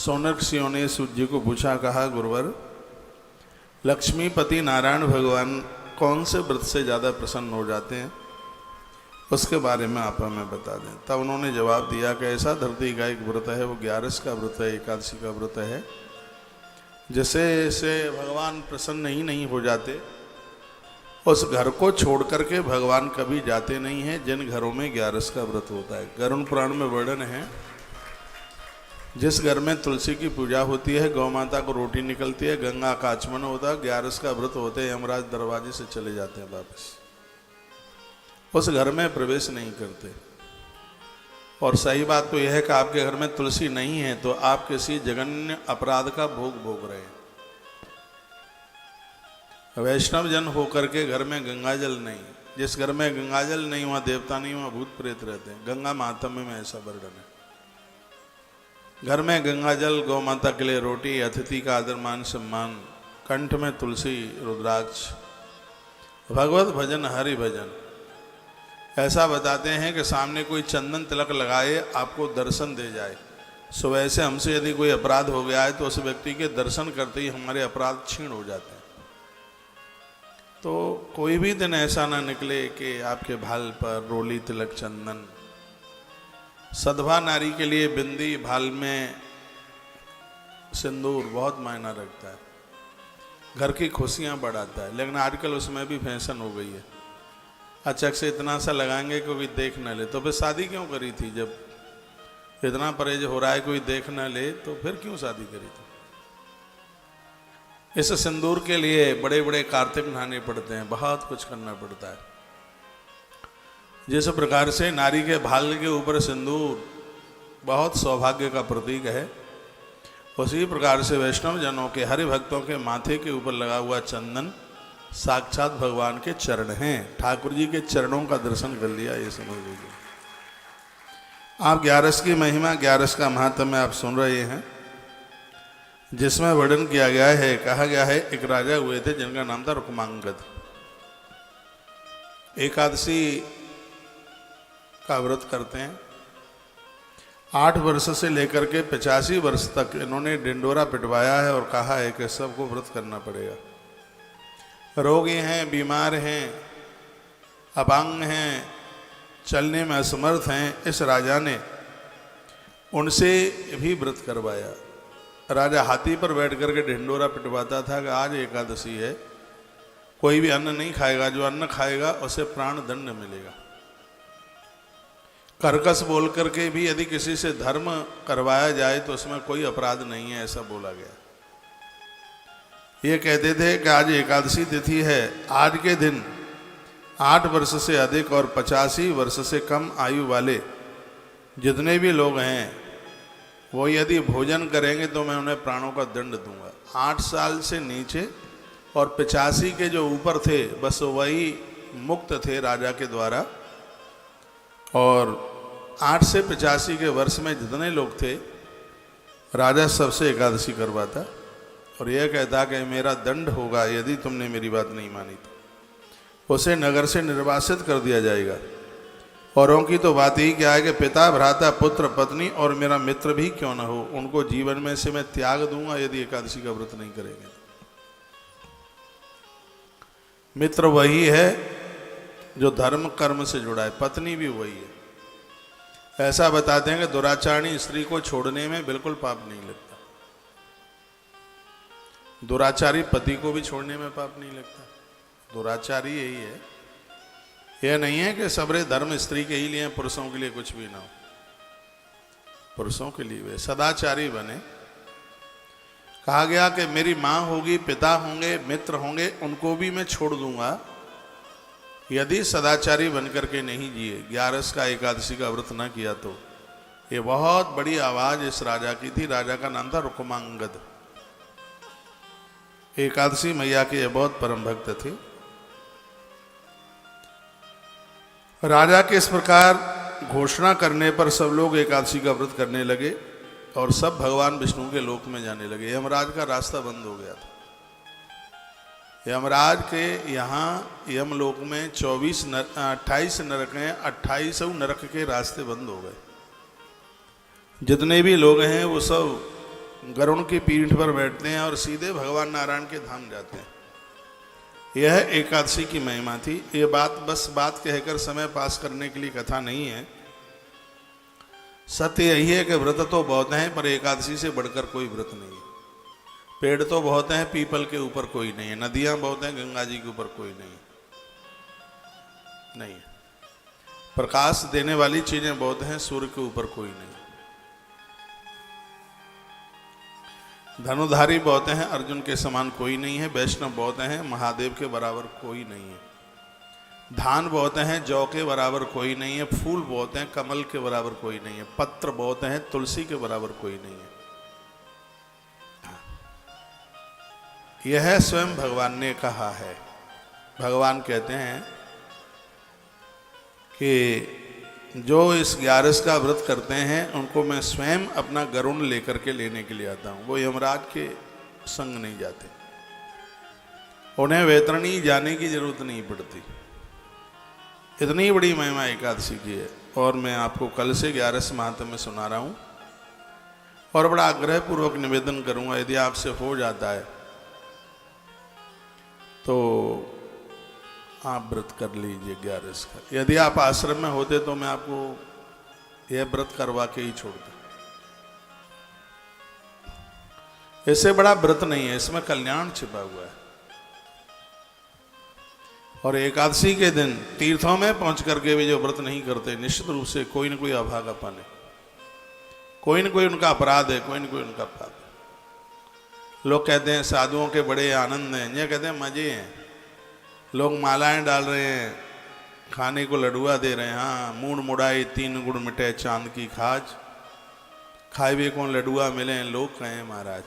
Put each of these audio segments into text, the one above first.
सौनकसियों ने सूत जी को पूछा, कहा गुरुवर लक्ष्मीपति नारायण भगवान कौन से व्रत से ज़्यादा प्रसन्न हो जाते हैं, उसके बारे में आप हमें बता दें। तब उन्होंने जवाब दिया कि ऐसा धरती का एक व्रत है, वो 11 का व्रत है, एकादशी का व्रत है, जिससे से भगवान प्रसन्न ही नहीं हो जाते। उस घर को छोड़ करके भगवान कभी जाते नहीं हैं जिन घरों में 11 का व्रत होता है। गरुड़ पुराण में वर्णन है, जिस घर में तुलसी की पूजा होती है, गौ माता को रोटी निकलती है, गंगा का आचमन होता है, 11 का व्रत होते हैं, यमराज दरवाजे से चले जाते हैं वापस, उस घर में प्रवेश नहीं करते। और सही बात तो यह है कि आपके घर में तुलसी नहीं है तो आप किसी जघन्य अपराध का भोग रहे हैं। वैष्णव जन होकर के घर में गंगाजल नहीं, जिस घर में गंगाजल नहीं वहाँ देवता नहीं, वहाँ भूत प्रेत रहते हैं। गंगा महात्म्य में ऐसा वर्णन है। घर में गंगाजल, गौ माता के लिए रोटी, अतिथि का आदर मान सम्मान, कंठ में तुलसी रुद्राक्ष, भगवत भजन हरि भजन। ऐसा बताते हैं कि सामने कोई चंदन तिलक लगाए आपको दर्शन दे जाए। सुबह से हमसे यदि कोई अपराध हो गया है तो उस व्यक्ति के दर्शन करते ही हमारे अपराध क्षीण हो जाते हैं। तो कोई भी दिन ऐसा ना निकले कि आपके भाल पर रोली तिलक चंदन। सधवा नारी के लिए बिंदी, भाल में सिंदूर बहुत मायना रखता है, घर की खुशियाँ बढ़ाता है। लेकिन आजकल उसमें भी फैशन हो गई है, अचक से इतना सा लगाएंगे कि कोई देख न ले। तो फिर शादी क्यों करी थी? जब इतना परहेज हो रहा है कोई देख न ले तो फिर क्यों शादी करी थी? इस सिंदूर के लिए बड़े बड़े कार्तिक नहाने पड़ते हैं, बहुत कुछ करना पड़ता है। जिस प्रकार से नारी के भाल के ऊपर सिंदूर बहुत सौभाग्य का प्रतीक है, उसी प्रकार से वैष्णव जनों के हरि भक्तों के माथे के ऊपर लगा हुआ चंदन साक्षात भगवान के चरण हैं। ठाकुर जी के चरणों का दर्शन कर लिया, ये समझ लीजिए। आप 11 की महिमा, 11 का महात्म्य आप सुन रहे हैं, जिसमें वर्णन किया गया है। कहा गया है एक राजा हुए थे जिनका नाम था रुक्मांगद। एकादशी का व्रत करते हैं। 8 वर्ष से लेकर के 85 वर्ष तक इन्होंने डिंडोरा पिटवाया है और कहा है कि सबको व्रत करना पड़ेगा। रोगी हैं, बीमार हैं, अपांग हैं, चलने में असमर्थ हैं, इस राजा ने उनसे भी व्रत करवाया। राजा हाथी पर बैठ करके ढिंडोरा पिटवाता था कि आज एकादशी है, कोई भी अन्न नहीं खाएगा, जो अन्न खाएगा उसे प्राण दंड मिलेगा। कर्कश बोल करके भी यदि किसी से धर्म करवाया जाए तो उसमें कोई अपराध नहीं है, ऐसा बोला गया। ये कहते थे कि आज एकादशी तिथि है, आज के दिन 8 वर्ष से अधिक और 85 वर्ष से कम आयु वाले जितने भी लोग हैं वो यदि भोजन करेंगे तो मैं उन्हें प्राणों का दंड दूंगा। 8 साल से नीचे और 85 के जो ऊपर थे बस वही मुक्त थे राजा के द्वारा। और 8 से 85 के वर्ष में जितने लोग थे राजा सबसे एकादशी करवाता और यह कहता कि मेरा दंड होगा यदि तुमने मेरी बात नहीं मानी तो उसे नगर से निर्वासित कर दिया जाएगा। औरों की तो बात ही क्या है कि पिता, भ्राता, पुत्र, पत्नी और मेरा मित्र भी क्यों ना हो, उनको जीवन में से मैं त्याग दूंगा यदि एकादशी का व्रत नहीं करेंगे। मित्र वही है जो धर्म कर्म से जुड़ा है, पत्नी भी वही है। ऐसा बताते हैं कि दुराचारणी स्त्री को छोड़ने में बिल्कुल पाप नहीं लगता, दुराचारी पति को भी छोड़ने में पाप नहीं लगता। दुराचारी यही है, यह नहीं है कि सबरे धर्म स्त्री के ही लिए, पुरुषों के लिए कुछ भी ना हो। पुरुषों के लिए वे सदाचारी बने। कहा गया कि मेरी माँ होगी, पिता होंगे, मित्र होंगे, उनको भी मैं छोड़ दूंगा यदि सदाचारी बनकर के नहीं जिए, 11 का एकादशी का व्रत न किया तो। ये बहुत बड़ी आवाज इस राजा की थी। राजा का नाम था रुक्मांगद। एकादशी मैया के बहुत परम भक्त थे। राजा के इस प्रकार घोषणा करने पर सब लोग एकादशी का व्रत करने लगे और सब भगवान विष्णु के लोक में जाने लगे। यमराज का रास्ता बंद हो गया था। यमराज के यहाँ यमलोक में 28 नरक हैं, 28 नरक के रास्ते बंद हो गए। जितने भी लोग हैं वो सब गरुड़ की पीठ पर बैठते हैं और सीधे भगवान नारायण के धाम जाते हैं। यह एकादशी की महिमा थी। ये बात बस बात कहकर समय पास करने के लिए कथा नहीं है। सत्य यही है कि व्रत तो बहुत हैं, पर एकादशी से बढ़कर कोई व्रत नहीं है। पेड़ तो बहुत हैं, पीपल के ऊपर कोई नहीं है। नदियां बहुत हैं, गंगा जी के ऊपर कोई नहीं है। प्रकाश देने वाली चीजें बहुत हैं, सूर्य के ऊपर कोई नहीं। धनुधारी बहुत हैं, अर्जुन के समान कोई नहीं है। वैष्णव बहुत हैं, महादेव के बराबर कोई नहीं है। धान बहुत हैं, जौ के बराबर कोई नहीं है। फूल बहुत हैं, कमल के बराबर कोई नहीं है। पत्र बहुत हैं, तुलसी के बराबर कोई नहीं है। यह स्वयं भगवान ने कहा है। भगवान कहते हैं कि जो इस 11 का व्रत करते हैं उनको मैं स्वयं अपना गरुड़ लेकर के लेने के लिए आता हूँ। वो यमराज के संग नहीं जाते, उन्हें वैतरणी जाने की जरूरत नहीं पड़ती। इतनी बड़ी महिमा एकादशी की है। और मैं आपको कल से 11 महात्म्य में सुना रहा हूँ और बड़ा आग्रह पूर्वक निवेदन करूँगा, यदि आपसे हो जाता है तो आप व्रत कर लीजिए 11 का। यदि आप आश्रम में होते तो मैं आपको यह व्रत करवा के ही छोड़ता। इससे बड़ा व्रत नहीं है, इसमें कल्याण छिपा हुआ है। और एकादशी के दिन तीर्थों में पहुंच करके भी जो व्रत नहीं करते, निश्चित रूप से कोई न कोई अभागापन है, कोई न कोई उनका अपराध है, कोई न कोई उनका पाप है। लोग कहते हैं साधुओं के बड़े आनंद हैं, ये कहते हैं मजे हैं। लोग मालाएं डाल रहे हैं, खाने को लडुआ दे रहे हैं। हाँ, मूड मुड़ाई 3 गुण मिटे चांद की खाज, खाए भी कौन लडुआ मिले लोग कहें महाराज।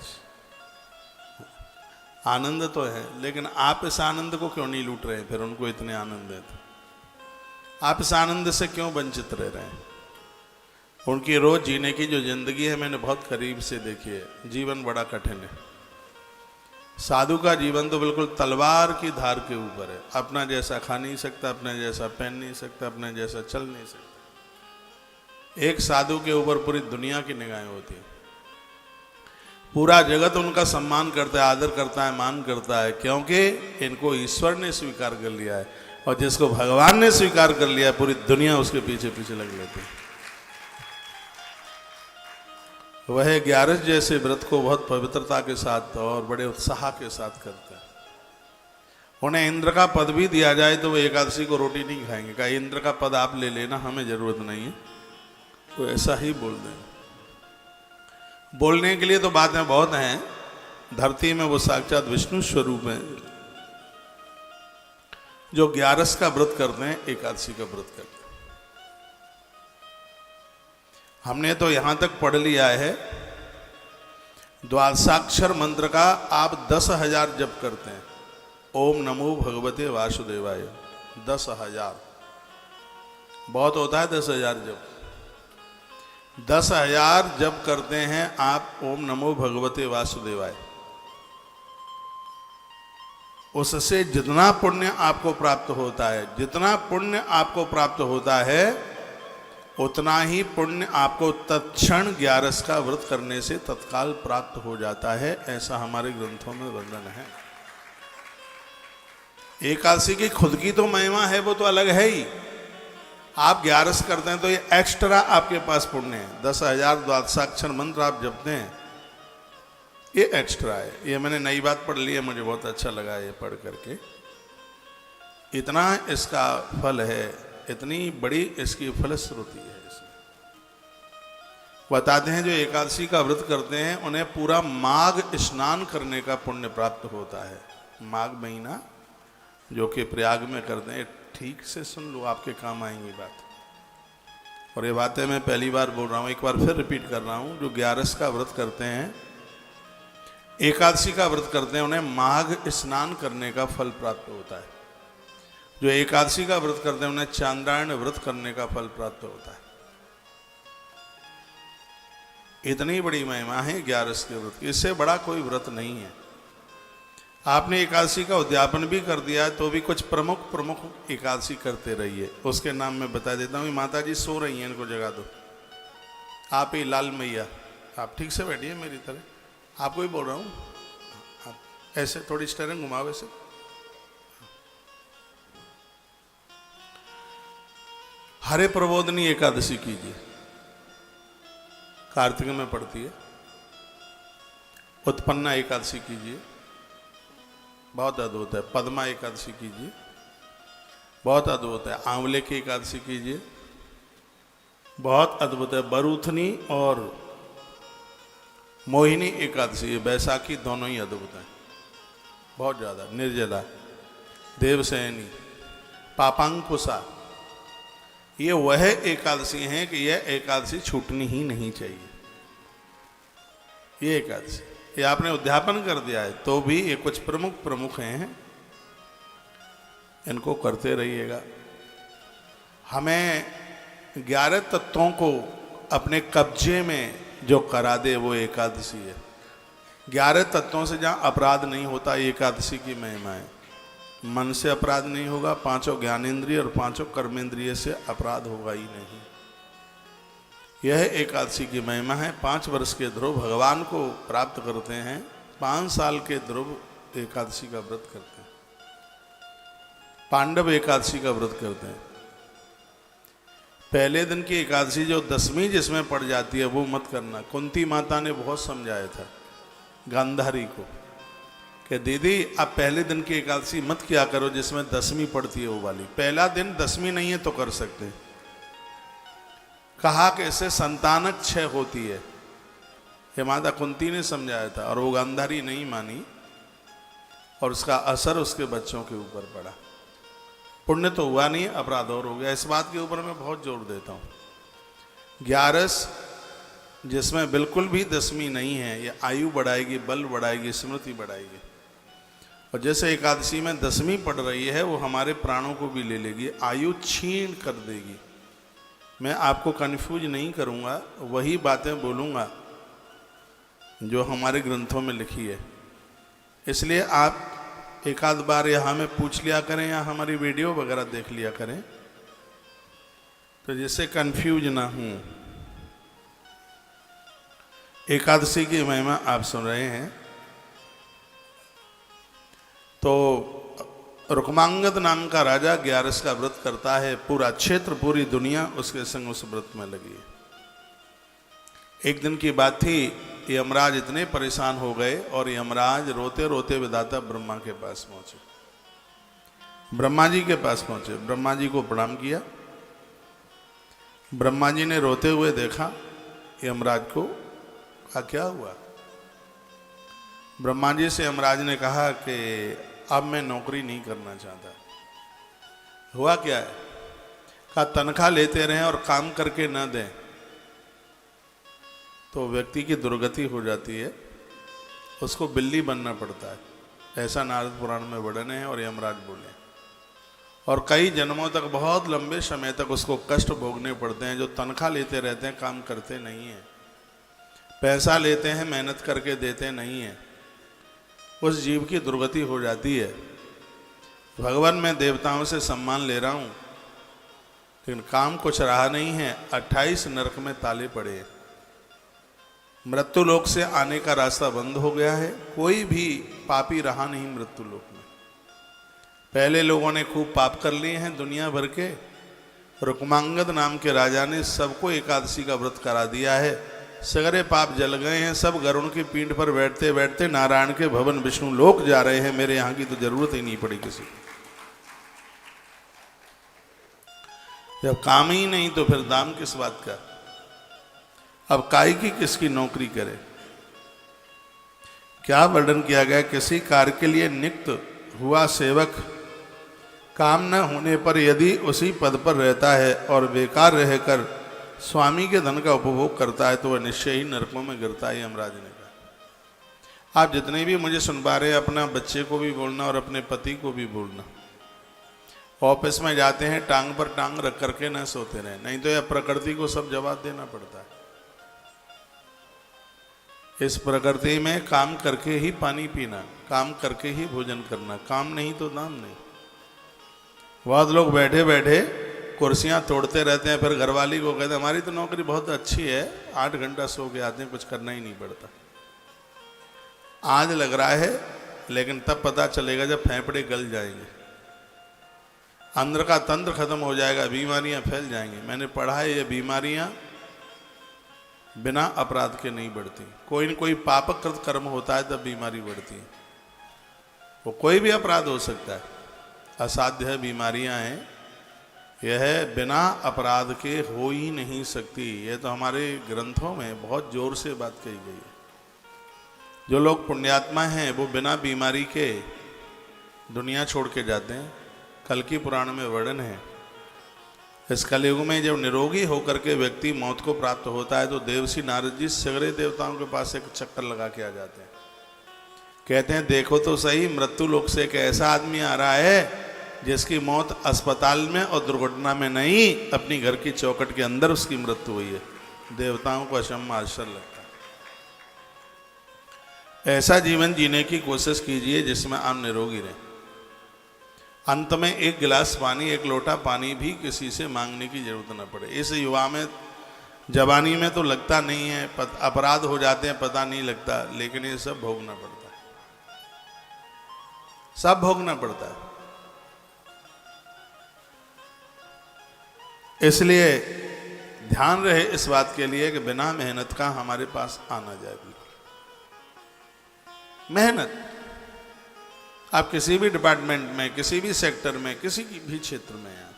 आनंद तो है, लेकिन आप इस आनंद को क्यों नहीं लूट रहे हैं? फिर उनको इतने आनंद है तो आप इस आनंद से क्यों वंचित रह रहे हैं? उनकी रोज जीने की जो जिंदगी है मैंने बहुत करीब से देखी है। जीवन बड़ा कठिन है। साधु का जीवन तो बिल्कुल तलवार की धार के ऊपर है। अपना जैसा खा नहीं सकता, अपने जैसा पहन नहीं सकता, अपने जैसा चल नहीं सकता। एक साधु के ऊपर पूरी दुनिया की निगाहें होती है। पूरा जगत उनका सम्मान करता है, आदर करता है, मान करता है, क्योंकि इनको ईश्वर ने स्वीकार कर लिया है। और जिसको भगवान ने स्वीकार कर लिया है, पूरी दुनिया उसके पीछे पीछे लग लेती है। वह 11 जैसे व्रत को बहुत पवित्रता के साथ और बड़े उत्साह के साथ करते हैं। उन्हें इंद्र का पद भी दिया जाए तो वो एकादशी को रोटी नहीं खाएंगे। कहा इंद्र का पद आप ले लेना, हमें जरूरत नहीं है। तो ऐसा ही बोल दें। बोलने के लिए तो बातें बहुत हैं। धरती में वो साक्षात विष्णु स्वरूप है जो 11 का व्रत करते हैं, एकादशी का व्रत करते हैं। हमने तो यहां तक पढ़ लिया है, द्वादशाक्षर मंत्र का आप 10,000 जप करते हैं। ओम नमो भगवते वासुदेवाय 10,000 बहुत होता है। 10,000 जप 10,000 जप करते हैं आप ओम नमो भगवते वासुदेवाय। उससे जितना पुण्य आपको प्राप्त होता है, जितना पुण्य आपको प्राप्त होता है, उतना ही पुण्य आपको तत्क्षण 11 का व्रत करने से तत्काल प्राप्त हो जाता है। ऐसा हमारे ग्रंथों में वर्णन है। एकादशी की खुद की तो महिमा है, वो तो अलग है ही। आप 11 करते हैं तो ये एक्स्ट्रा आपके पास पुण्य है। 10,000 द्वादशाक्षर मंत्र आप जपते हैं, ये एक्स्ट्रा है। ये मैंने नई बात पढ़ ली है, मुझे बहुत अच्छा लगा ये पढ़ करके। इतना इसका फल है, इतनी बड़ी इसकी फलश्रुति है। बताते हैं जो एकादशी का व्रत करते हैं उन्हें पूरा माघ स्नान करने का पुण्य प्राप्त होता है। माघ महीना जो कि प्रयाग में करते हैं, ठीक से सुन लो, आपके काम आएंगी बात। और ये बातें मैं पहली बार बोल रहा हूँ, एक बार फिर रिपीट कर रहा हूँ। जो 11 का व्रत करते हैं, एकादशी का व्रत करते हैं, उन्हें माघ स्नान करने का फल प्राप्त होता है। जो एकादशी का व्रत करते हैं उन्हें चांद्रायण व्रत करने का फल प्राप्त होता है। इतनी बड़ी महिमा है 11 के व्रत की, इससे बड़ा कोई व्रत नहीं है। आपने एकादशी का उद्यापन भी कर दिया तो भी कुछ प्रमुख एकादशी करते रहिए। उसके नाम मैं बता देता हूँ। माता जी सो रही हैं, इनको जगा दो। आप ही लाल मैया, आप ठीक से बैठिए मेरी तरह। आपको ही बोल रहा हूँ, आप ऐसे थोड़ी स्टेरिंग घुमाओ ऐसे। हरे प्रबोधनी एकादशी कीजिए, कार्तिक में पड़ती है। उत्पन्ना एकादशी कीजिए, बहुत अद्भुत है। पद्मा एकादशी कीजिए, बहुत अद्भुत है। आंवले की एकादशी कीजिए, बहुत अद्भुत है। बरूथनी और मोहिनी एकादशी, ये बैसाखी, दोनों ही अद्भुत हैं, बहुत ज़्यादा। निर्जला, देवसैनी, पापांकुशा, ये वह एकादशी हैं कि यह एकादशी छूटनी ही नहीं चाहिए। ये एकादशी, ये आपने उद्यापन कर दिया है तो भी ये कुछ प्रमुख हैं, इनको करते रहिएगा। हमें 11 तत्वों को अपने कब्जे में जो करा दे वो एकादशी है। 11 तत्वों से जहाँ अपराध नहीं होता, एकादशी की महिमा है। मन से अपराध नहीं होगा, 5 ज्ञानेंद्रिय और 5 कर्मेंद्रिय से अपराध होगा ही नहीं। यह एकादशी की महिमा है। 5 वर्ष के ध्रुव भगवान को प्राप्त करते हैं, 5 साल के ध्रुव एकादशी का व्रत करते हैं, पांडव एकादशी का व्रत करते हैं। पहले दिन की एकादशी जो 10वीं जिसमें पड़ जाती है वो मत करना। कुंती माता ने बहुत समझाया था गांधारी को कि दीदी आप पहले दिन की एकादशी मत किया करो जिसमें 10वीं पड़ती है वो वाली। पहला दिन 10वीं नहीं है तो कर सकते। कहा कि इससे संतानक क्षय होती है, ये माता कुंती ने समझाया था और वो गांधारी नहीं मानी और उसका असर उसके बच्चों के ऊपर पड़ा। पुण्य तो हुआ नहीं, अपराध और हो गया। इस बात के ऊपर मैं बहुत जोर देता हूँ। 11 जिसमें बिल्कुल भी 10वीं नहीं है, ये आयु बढ़ाएगी, बल बढ़ाएगी, स्मृति बढ़ाएगी। और जैसे एकादशी में 10वीं पड़ रही है वो हमारे प्राणों को भी ले लेगी, आयु छीन कर देगी। मैं आपको कन्फ्यूज नहीं करूँगा, वही बातें बोलूँगा जो हमारे ग्रंथों में लिखी है। इसलिए आप एक आध बार यहाँ में पूछ लिया करें या हमारी वीडियो वगैरह देख लिया करें तो जिससे कंफ्यूज ना हूँ। एकादशी की महिमा आप सुन रहे हैं। तो रुक्मांगद नाम का राजा 11 का व्रत करता है। पूरा क्षेत्र, पूरी दुनिया उसके संग उस व्रत में लगी है। एक दिन की बात थी, यमराज इतने परेशान हो गए और यमराज रोते रोते विधाता ब्रह्मा के पास पहुंचे। ब्रह्मा जी के पास पहुंचे, ब्रह्मा जी को प्रणाम किया। ब्रह्मा जी ने रोते हुए देखा यमराज को, कहा क्या हुआ? ब्रह्मा जी से यमराज ने कहा कि अब मैं नौकरी नहीं करना चाहता। हुआ क्या है? कहा तनख्वाह लेते रहें और काम करके न दें तो व्यक्ति की दुर्गति हो जाती है, उसको बिल्ली बनना पड़ता है। ऐसा नारद पुराण में वर्णन है और यमराज बोले। और कई जन्मों तक, बहुत लंबे समय तक उसको कष्ट भोगने पड़ते हैं। जो तनख्वाह लेते रहते हैं, काम करते नहीं हैं, पैसा लेते हैं, मेहनत करके देते नहीं हैं, उस जीव की दुर्गति हो जाती है। भगवान मैं देवताओं से सम्मान ले रहा हूँ लेकिन काम कुछ रहा नहीं है। 28 नरक में ताले पड़े हैं। मृत्यु लोक से आने का रास्ता बंद हो गया है। कोई भी पापी रहा नहीं मृत्यु लोक में। पहले लोगों ने खूब पाप कर लिए हैं दुनिया भर के। रुक्मांगद नाम के राजा ने सबको एकादशी का व्रत करा दिया है। सगरे पाप जल गए हैं। सब गरुड़ की पीठ पर बैठते बैठते नारायण के भवन विष्णु लोक जा रहे हैं। मेरे यहाँ की तो जरूरत ही नहीं पड़ी किसी को। जब काम ही नहीं तो फिर दाम किस बात का? अब काय की किसकी नौकरी करे? क्या वर्णन किया गया? किसी कार्य के लिए नियुक्त हुआ सेवक काम न होने पर यदि उसी पद पर रहता है और बेकार रहकर स्वामी के धन का उपभोग करता है तो वह निश्चय ही नरकों में गिरता है। यमराज ने कहा। आप जितने भी मुझे सुन पा रहे हैं, अपना बच्चे को भी बोलना और अपने पति को भी बोलना। ऑफिस में जाते हैं, टांग पर टांग रख करके न सोते रहे, नहीं तो यह प्रकृति को सब जवाब देना पड़ता है। इस प्रकृति में काम करके ही पानी पीना, काम करके ही भोजन करना, काम नहीं तो दाम नहीं। बहुत लोग बैठे बैठे कुर्सियां तोड़ते रहते हैं, फिर घरवाली को कहते हैं हमारी तो नौकरी बहुत अच्छी है, 8 घंटा सो के आते हैं, कुछ करना ही नहीं पड़ता। आज लग रहा है, लेकिन तब पता चलेगा जब फेफड़े गल जाएंगे, अंदर का तंत्र खत्म हो जाएगा, बीमारियां फैल जाएंगी। मैंने पढ़ा है ये बीमारियां बिना अपराध के नहीं बढ़ती। कोई न कोई पापकृत कर्म होता है तब बीमारी बढ़ती है। वो कोई भी अपराध हो सकता है, असाध्य है बीमारियां हैं, यह बिना अपराध के हो ही नहीं सकती। ये तो हमारे ग्रंथों में बहुत जोर से बात कही गई है। जो लोग पुण्यात्मा हैं वो बिना बीमारी के दुनिया छोड़ के जाते हैं। कल की पुराण में वर्णन है, इस कलयुग में जब निरोगी होकर के व्यक्ति मौत को प्राप्त होता है तो देवर्षि नारद जी सगरे देवताओं के पास एक चक्कर लगा के आ जाते हैं। कहते हैं देखो तो सही, मृत्यु लोक से एक ऐसा आदमी आ रहा है जिसकी मौत अस्पताल में और दुर्घटना में नहीं, अपनी घर की चौखट के अंदर उसकी मृत्यु हुई है। देवताओं को अचंभा आश्चर्य लगता है। ऐसा जीवन जीने की कोशिश कीजिए जिसमें आप निरोगी रहें। अंत में एक गिलास पानी, एक लोटा पानी भी किसी से मांगने की जरूरत न पड़े। इस युवा में, जवानी में तो लगता नहीं है, अपराध हो जाते हैं पता नहीं लगता, लेकिन ये सब भोगना पड़ता है, सब भोगना पड़ता है। इसलिए ध्यान रहे इस बात के लिए कि बिना मेहनत का हमारे पास आना जाए। मेहनत आप किसी भी डिपार्टमेंट में, किसी भी सेक्टर में, किसी भी क्षेत्र में हैं,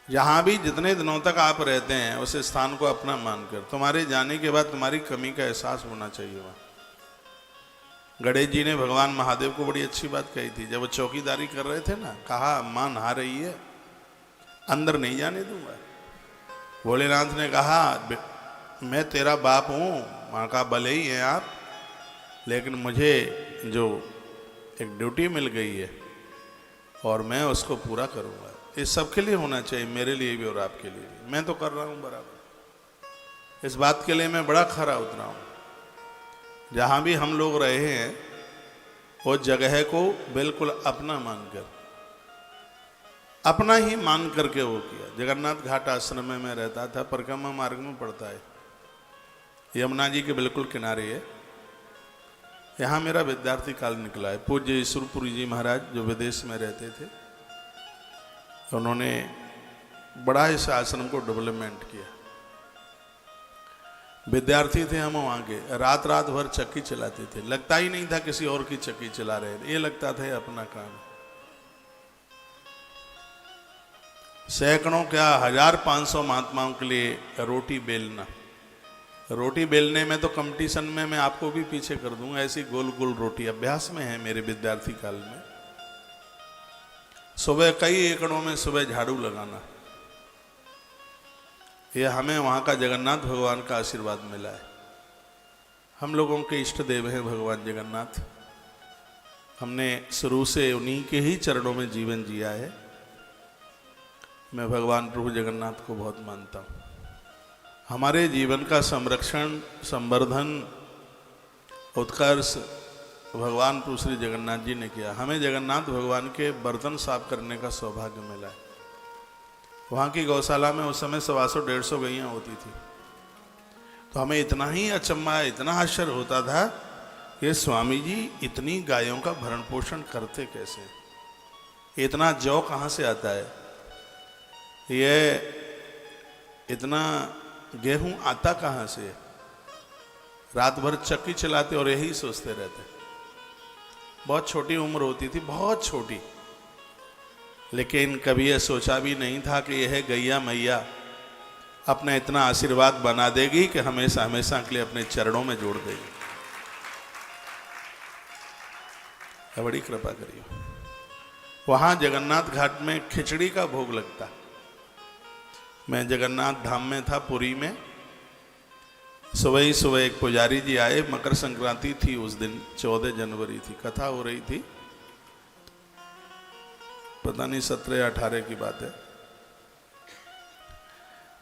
जहां भी जितने दिनों तक आप रहते हैं उस स्थान को अपना मानकर, तुम्हारे जाने के बाद तुम्हारी कमी का एहसास होना चाहिए। वहां गणेश जी ने भगवान महादेव को बड़ी अच्छी बात कही थी। जब वो चौकीदारी कर रहे थे ना, कहा मां नहा रही है, अंदर नहीं जाने दूंगा। भोलेनाथ ने कहा मैं तेरा बाप हूं, मां का भले ही है आप, लेकिन मुझे जो एक ड्यूटी मिल गई है और मैं उसको पूरा करूंगा। इस सब के लिए होना चाहिए, मेरे लिए भी और आपके लिए भी। मैं तो कर रहा हूं बराबर। इस बात के लिए मैं बड़ा खरा उतरा हूं। जहां भी हम लोग रहे हैं वो जगह को बिल्कुल अपना मानकर, अपना ही मान करके वो किया। जगन्नाथ घाट आश्रम में मैं रहता था, परिक्रमा मार्ग में पड़ता है, यमुना जी के बिल्कुल किनारे है। यहाँ मेरा विद्यार्थी काल निकला है। पूज्य ईश्वरपुरी जी महाराज जो विदेश में रहते थे, उन्होंने बड़ा इस आश्रम को डेवलपमेंट किया। विद्यार्थी थे हम वहाँ के, रात रात भर चक्की चलाते थे। लगता ही नहीं था किसी और की चक्की चला रहे हैं, ये लगता था अपना काम। सैकड़ों क्या 1500 महात्माओं के लिए रोटी बेलना। रोटी बेलने में तो कंपटीशन में मैं आपको भी पीछे कर दूंगा। ऐसी गोल गोल रोटी अभ्यास में है मेरे विद्यार्थी काल में। सुबह कई एकड़ों में सुबह झाड़ू लगाना, यह हमें वहाँ का जगन्नाथ भगवान का आशीर्वाद मिला है। हम लोगों के इष्ट देव हैं भगवान जगन्नाथ। हमने शुरू से उन्हीं के ही चरणों में जीवन जिया है। मैं भगवान प्रभु जगन्नाथ को बहुत मानता हूँ। हमारे जीवन का संरक्षण, संवर्धन, उत्कर्ष भगवान प्रभु श्री जगन्नाथ जी ने किया। हमें जगन्नाथ भगवान के बर्तन साफ करने का सौभाग्य मिला है। वहाँ की गौशाला में उस समय 125 गैयाँ होती थी। तो हमें इतना ही अचंभा, इतना आश्चर्य होता था कि स्वामी जी इतनी गायों का भरण पोषण करते कैसे, इतना जौ कहाँ से आता है, ये इतना गेहूं आता कहाँ से, रात भर चक्की चलाते और यही सोचते रहते। बहुत छोटी उम्र होती थी, बहुत छोटी, लेकिन कभी यह सोचा भी नहीं था कि यह गैया मैया अपना इतना आशीर्वाद बना देगी कि हमेशा हमेशा के लिए अपने चरणों में जोड़ देगी। बड़ी कृपा करिए। वहाँ जगन्नाथ घाट में खिचड़ी का भोग लगता। मैं जगन्नाथ धाम में था पुरी में। सुबह ही सुबह एक पुजारी जी आए। मकर संक्रांति थी उस दिन, 14 जनवरी थी। कथा हो रही थी, पता नहीं 17 या 18 की बात है।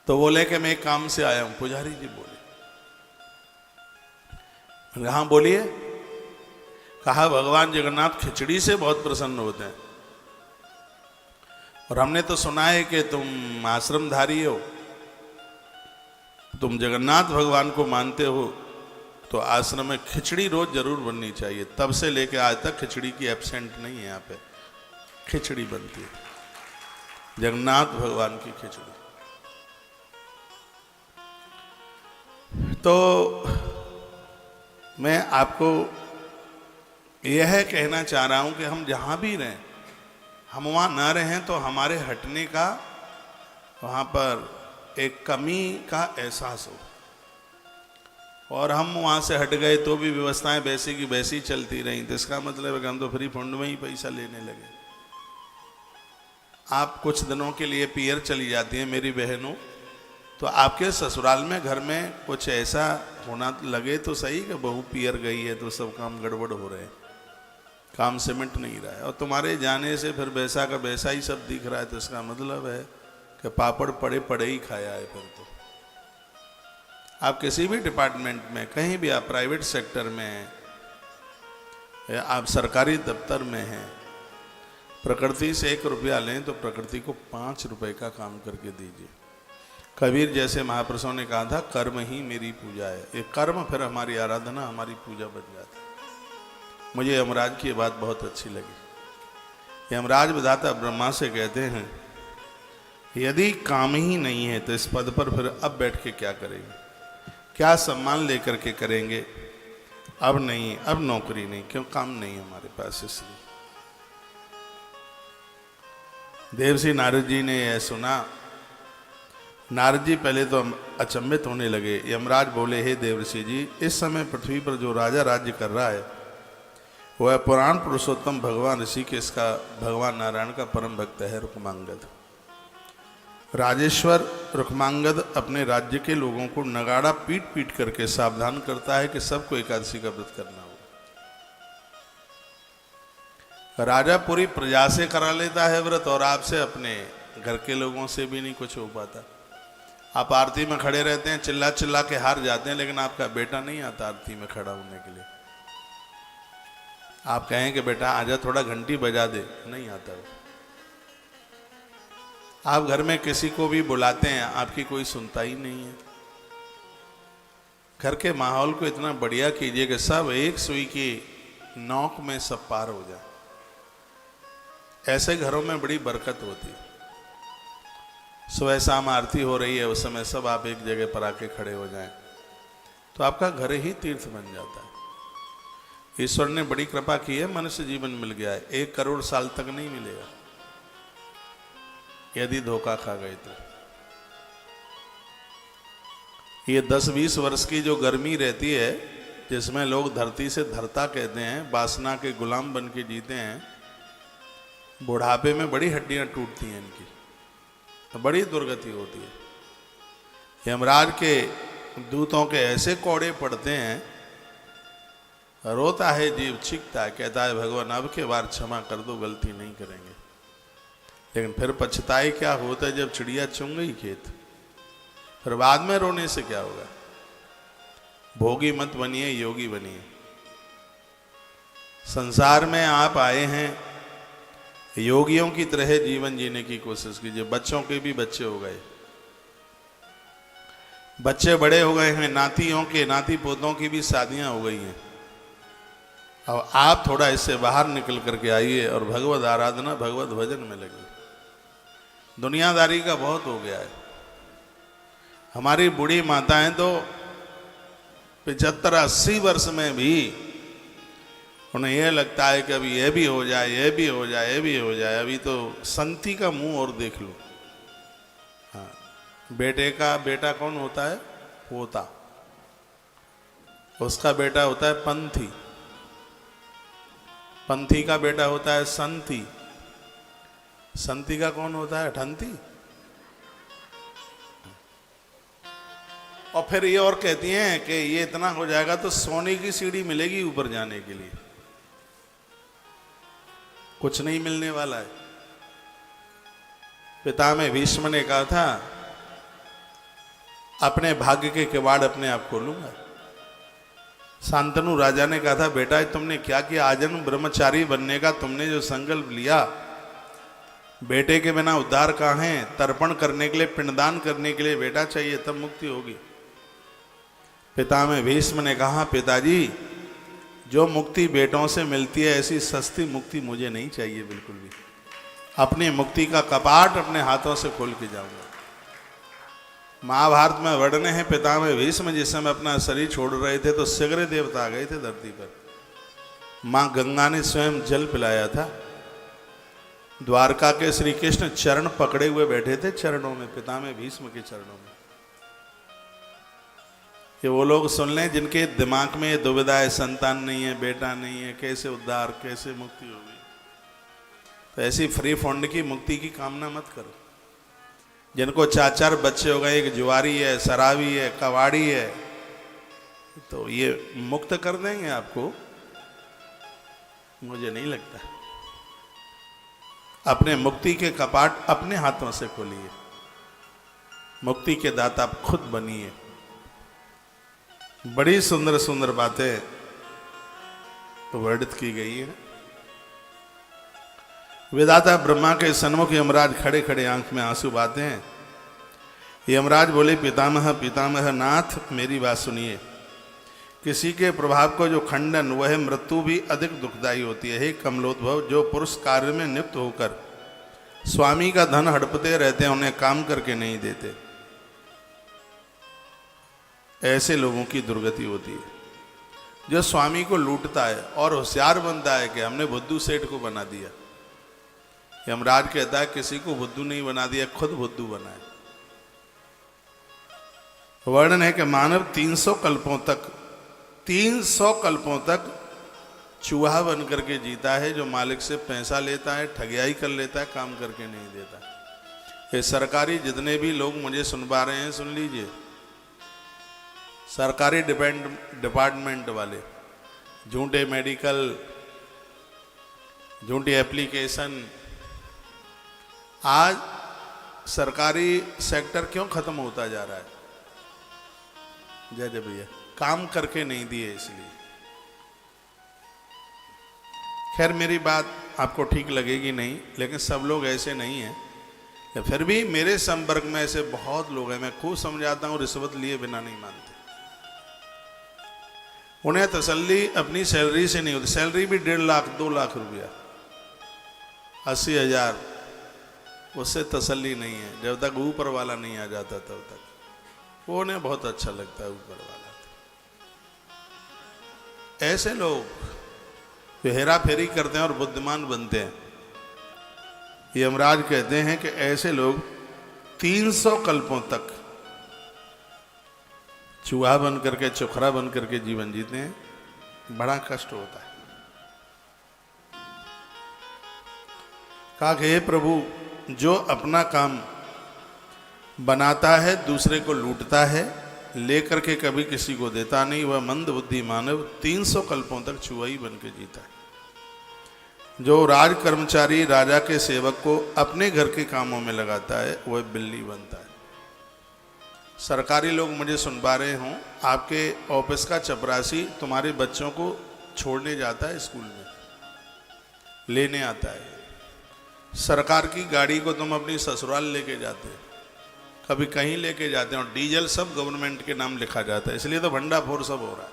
तो बोले कि मैं एक काम से आया हूं। पुजारी जी बोले, हाँ बोलिए। कहा भगवान जगन्नाथ खिचड़ी से बहुत प्रसन्न होते हैं, और हमने तो सुना है कि तुम आश्रमधारी हो, तुम जगन्नाथ भगवान को मानते हो, तो आश्रम में खिचड़ी रोज जरूर बननी चाहिए। तब से लेके आज तक खिचड़ी की एब्सेंट नहीं है, यहाँ पे खिचड़ी बनती है, जगन्नाथ भगवान की खिचड़ी। तो मैं आपको यह कहना चाह रहा हूं कि हम जहां भी रहें, हम वहां ना रहें तो हमारे हटने का वहां पर एक कमी का एहसास हो, और हम वहां से हट गए तो भी व्यवस्थाएं वैसी की वैसी चलती रहीं, तो इसका मतलब है कि हम तो फ्री फंड में ही पैसा लेने लगे। आप कुछ दिनों के लिए पियर चली जाती हैं मेरी बहनों, तो आपके ससुराल में घर में कुछ ऐसा होना लगे तो सही कि बहू पियर गई है तो सब काम गड़बड़ हो रहे हैं, काम सिमट नहीं रहा है, और तुम्हारे जाने से फिर वैसा का वैसा ही सब दिख रहा है, तो इसका मतलब है कि पापड़ पड़े पड़े ही खाया है। फिर तो आप किसी भी डिपार्टमेंट में, कहीं भी, आप प्राइवेट सेक्टर में हैं या आप सरकारी दफ्तर में हैं, प्रकृति से 1 रुपया लें तो प्रकृति को 5 रुपए का काम करके दीजिए। कबीर जैसे महापुरुषों ने कहा था, कर्म ही मेरी पूजा है। ये कर्म फिर हमारी आराधना, हमारी पूजा बन जाती है। मुझे यमराज की बात बहुत अच्छी लगी। यमराज विधाता ब्रह्मा से कहते हैं, यदि काम ही नहीं है तो इस पद पर फिर अब बैठ के क्या करेंगे, क्या सम्मान लेकर के करेंगे? अब नहीं, अब नौकरी नहीं, क्यों? काम नहीं हमारे पास। इसलिए देवर्षि नारद जी ने यह सुना। नारद जी पहले तो अचंभित होने लगे। यमराज बोले, हे देवर्षि जी, इस समय पृथ्वी पर जो राजा राज्य कर रहा है वह पुराण पुरुषोत्तम भगवान ऋषिकेश का, भगवान नारायण का परम भक्त है रुक्मांगद। राजेश्वर रुक्मांगद अपने राज्य के लोगों को नगाड़ा पीट पीट करके सावधान करता है कि सबको एकादशी का व्रत करना होगा। राजा पूरी प्रजा से करा लेता है व्रत, और आपसे, अपने घर के लोगों से भी नहीं कुछ हो पाता। आप आरती में खड़े रहते हैं, चिल्ला चिल्ला के हार जाते हैं, लेकिन आपका बेटा नहीं आता आरती में खड़ा होने के लिए। आप कहें कि बेटा आजा, थोड़ा घंटी बजा दे, नहीं आता। आप घर में किसी को भी बुलाते हैं, आपकी कोई सुनता ही नहीं है। घर के माहौल को इतना बढ़िया कीजिए कि सब एक सुई की नोक में सब पार हो जाए। ऐसे घरों में बड़ी बरकत होती है। सुबह शाम आरती हो रही है, उस समय सब आप एक जगह पर आके खड़े हो जाएं, तो आपका घर ही तीर्थ बन जाता है। ईश्वर ने बड़ी कृपा की है, मनुष्य जीवन मिल गया है। 1 करोड़ साल तक नहीं मिलेगा यदि धोखा खा गए तो। ये 10-20 वर्ष की जो गर्मी रहती है, जिसमें लोग धरती से धरता कहते हैं, वासना के गुलाम बन के जीते हैं, बुढ़ापे में बड़ी हड्डियां टूटती हैं इनकी, तो बड़ी दुर्गति होती है। यमराज के दूतों के ऐसे कौड़े पड़ते हैं, रोता है जीव, चीखता है, कहता है भगवान अब के बार क्षमा कर दो, गलती नहीं करेंगे। लेकिन फिर पछताए क्या होता है जब चिड़िया चुंग गई खेत, फिर बाद में रोने से क्या होगा। भोगी मत बनिए, योगी बनिए। संसार में आप आए हैं, योगियों की तरह जीवन जीने की कोशिश कीजिए। बच्चों के भी बच्चे हो गए, बच्चे बड़े हो गए हैं, नातियों के, नाती पोतों की भी शादियां हो गई हैं। अब आप थोड़ा इससे बाहर निकल करके आइए और भगवत आराधना, भगवत भजन में लगिए। दुनियादारी का बहुत हो गया है। हमारी बूढ़ी माताएं तो 75-80 वर्ष में भी उन्हें यह लगता है कि अभी यह भी हो जाए, यह भी हो जाए, यह भी हो जाए। अभी तो संती का मुंह और देख लो। हाँ, बेटे का बेटा कौन होता है? पोता। उसका बेटा होता है पंथी, पंथी का बेटा होता है संती, संती का कौन होता है? ठंती। और फिर ये और कहती हैं कि ये इतना हो जाएगा तो सोने की सीढ़ी मिलेगी ऊपर जाने के लिए। कुछ नहीं मिलने वाला है। पितामह भीष्म ने कहा था, अपने भाग्य के किवाड़ अपने आप खोलूंगा। शांतनु राजा ने कहा था, बेटा तुमने क्या किया? आजन्म ब्रह्मचारी बनने का तुमने जो संकल्प लिया, बेटे के बिना उद्धार कहाँ है? तर्पण करने के लिए, पिंडदान करने के लिए बेटा चाहिए, तब मुक्ति होगी। पितामह भीष्म ने कहा, पिताजी जो मुक्ति बेटों से मिलती है ऐसी सस्ती मुक्ति मुझे नहीं चाहिए बिल्कुल भी। अपनी मुक्ति का कपाट अपने हाथों से खोल के जाऊंगा। महाभारत में वर्णन है, पितामह भीष्म जिस समय अपना शरीर छोड़ रहे थे तो सगरे देवता आ गए थे धरती पर। मां गंगा ने स्वयं जल पिलाया था। द्वारका के श्री कृष्ण चरण पकड़े हुए बैठे थे चरणों में, पितामह भीष्म के चरणों में। ये वो लोग सुन लें जिनके दिमाग में ये दुविधा है, संतान नहीं है, बेटा नहीं है, कैसे उद्धार, कैसे मुक्ति होगी। तो ऐसी फ्री फंड की मुक्ति की कामना मत करो। जिनको 4-4 बच्चे हो गए, एक जुआरी है, शराबी है, कबाड़ी है, तो ये मुक्त कर देंगे आपको? मुझे नहीं लगता। अपने मुक्ति के कपाट अपने हाथों से खोलिए। मुक्ति के दाता आप खुद बनिए। बड़ी सुंदर सुंदर बातें वर्णित की गई है। विधाता ब्रह्मा के सन्मुख यमराज खड़े खड़े आंख में आंसू बहाते हैं। यमराज बोले, पितामह पितामह नाथ मेरी बात सुनिए। किसी के प्रभाव को जो खंडन वह मृत्यु भी अधिक दुखदायी होती है। हे कमलोद्भव, जो पुरुष कार्य में नियुक्त होकर स्वामी का धन हड़पते रहते हैं, उन्हें काम करके नहीं देते, ऐसे लोगों की दुर्गति होती है। जो स्वामी को लूटता है और होशियार बनता है कि हमने बुद्धू सेठ को बना दिया। यमराज कहता है किसी को बुद्धू नहीं बना दिया, खुद बुद्धू बना है। वर्णन है कि मानव 300 कल्पों तक चूहा बन करके जीता है, जो मालिक से पैसा लेता है, ठगियाई कर लेता है, काम करके नहीं देता। ये सरकारी जितने भी लोग मुझे सुनवा रहे हैं, सुन लीजिए। सरकारी डिपार्टमेंट वाले झूठे मेडिकल, झूठी एप्लीकेशन। आज सरकारी सेक्टर क्यों खत्म होता जा रहा है? जय जय भैया, काम करके नहीं दिए इसलिए। खैर मेरी बात आपको ठीक लगेगी नहीं, लेकिन सब लोग ऐसे नहीं हैं। फिर भी मेरे संपर्क में ऐसे बहुत लोग हैं, मैं खूब समझाता हूँ, रिश्वत लिए बिना नहीं मानते। उन्हें तसल्ली अपनी सैलरी से नहीं होती। सैलरी भी 1.5 लाख 2 लाख रुपया, 80,000, उससे तसल्ली नहीं है। जब तक ऊपर वाला नहीं आ जाता तब तक वो उन्हें बहुत अच्छा लगता है ऊपर वाला। ऐसे लोग जो हेरा फेरी करते हैं और बुद्धिमान बनते हैं, यमराज कहते हैं कि ऐसे लोग 300 कल्पों तक चूहा बन करके, चोखरा बन करके जीवन जीते हैं। बड़ा कष्ट होता है। कहा कि हे प्रभु, जो अपना काम बनाता है दूसरे को लूटता है, लेकर के कभी किसी को देता नहीं, वह मंद बुद्धि मानव 300 कल्पों तक चूहा ही बन के जीता है। जो राज कर्मचारी राजा के सेवक को अपने घर के कामों में लगाता है, वह बिल्ली बनता है। सरकारी लोग मुझे सुन पा रहे हों, आपके ऑफिस का चपरासी तुम्हारे बच्चों को छोड़ने जाता है, स्कूल में लेने आता है। सरकार की गाड़ी को तुम अपनी ससुराल लेके जाते हो, कभी कहीं लेके जाते हैं, और डीजल सब गवर्नमेंट के नाम लिखा जाता है। इसलिए तो भंडाफोड़ सब हो रहा है।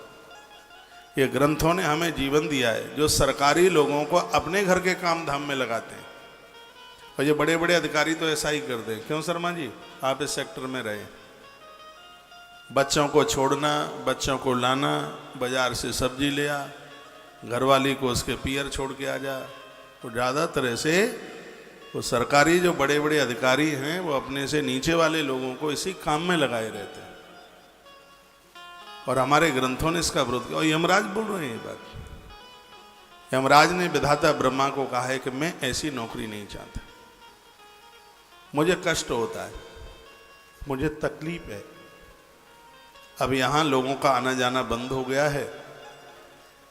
ये ग्रंथों ने हमें जीवन दिया है, जो सरकारी लोगों को अपने घर के काम धाम में लगाते हैं। और ये बड़े बड़े अधिकारी तो ऐसा ही करते हैं। क्यों शर्मा जी, आप इस सेक्टर में रहे। बच्चों को छोड़ना, बच्चों को लाना, बाजार से सब्जी ले आ, घरवाली को उसके पियर छोड़ के आ जा। तो ज़्यादातर ऐसे वो सरकारी जो बड़े बड़े अधिकारी हैं, वो अपने से नीचे वाले लोगों को इसी काम में लगाए रहते हैं। और हमारे ग्रंथों ने इसका विरोध किया। और यमराज बोल रहे हैं ये बात। यमराज ने विधाता ब्रह्मा को कहा है कि मैं ऐसी नौकरी नहीं चाहता, मुझे कष्ट होता है, मुझे तकलीफ है। अब यहाँ लोगों का आना जाना बंद हो गया है,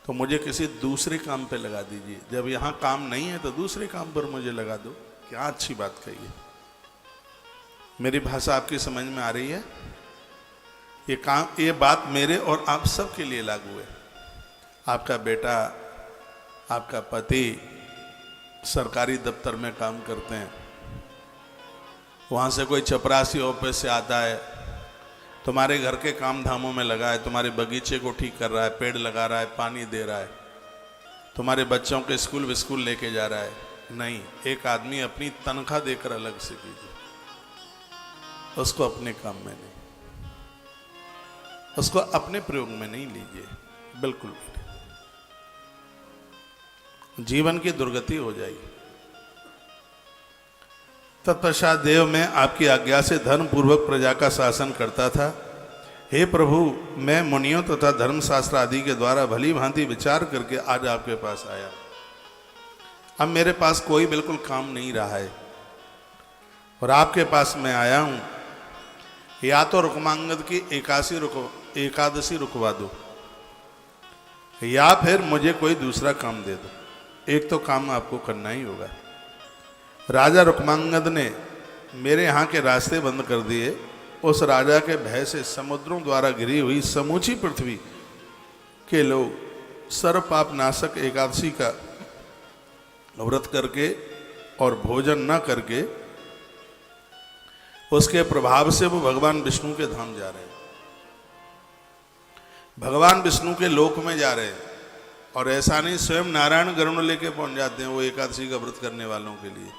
तो मुझे किसी दूसरे काम पे लगा दीजिए। जब यहाँ काम नहीं है तो दूसरे काम पर मुझे लगा दो। क्या अच्छी बात कही है। मेरी भाषा आपकी समझ में आ रही है? ये बात मेरे और आप सब के लिए लागू है। आपका बेटा, आपका पति सरकारी दफ्तर में काम करते हैं, वहाँ से कोई चपरासी ऑफिस से आता है, तुम्हारे घर के काम धामों में लगा है, तुम्हारे बगीचे को ठीक कर रहा है, पेड़ लगा रहा है, पानी दे रहा है, तुम्हारे बच्चों के स्कूल विस्कूल लेके जा रहा है। नहीं, एक आदमी अपनी तनख्वाह देकर अलग से कीजिए, उसको अपने काम में नहीं, उसको अपने प्रयोग में नहीं लीजिए, बिल्कुल भी नहीं। जीवन की दुर्गति हो जाएगी। तत्पश्चात देव मैं आपकी आज्ञा से धर्म पूर्वक प्रजा का शासन करता था। हे प्रभु, मैं मुनियों तथा धर्मशास्त्र आदि के द्वारा भली भांति विचार करके आज आपके पास आया। अब मेरे पास कोई बिल्कुल काम नहीं रहा है और आपके पास मैं आया हूं, या तो रुक्मांगद की एकादशी रुकवा दो, या फिर मुझे कोई दूसरा काम दे दो। एक तो काम आपको करना ही होगा। राजा रुक्मांगद ने मेरे यहाँ के रास्ते बंद कर दिए। उस राजा के भय से समुद्रों द्वारा घिरी हुई समूची पृथ्वी के लोग सर्व पाप नाशक एकादशी का व्रत करके और भोजन न करके उसके प्रभाव से वो भगवान विष्णु के धाम जा रहे हैं, भगवान विष्णु के लोक में जा रहे हैं। और ऐसा नहीं, स्वयं नारायण गरुड़ लेके पहुंच जाते हैं वो एकादशी का व्रत करने वालों के लिए।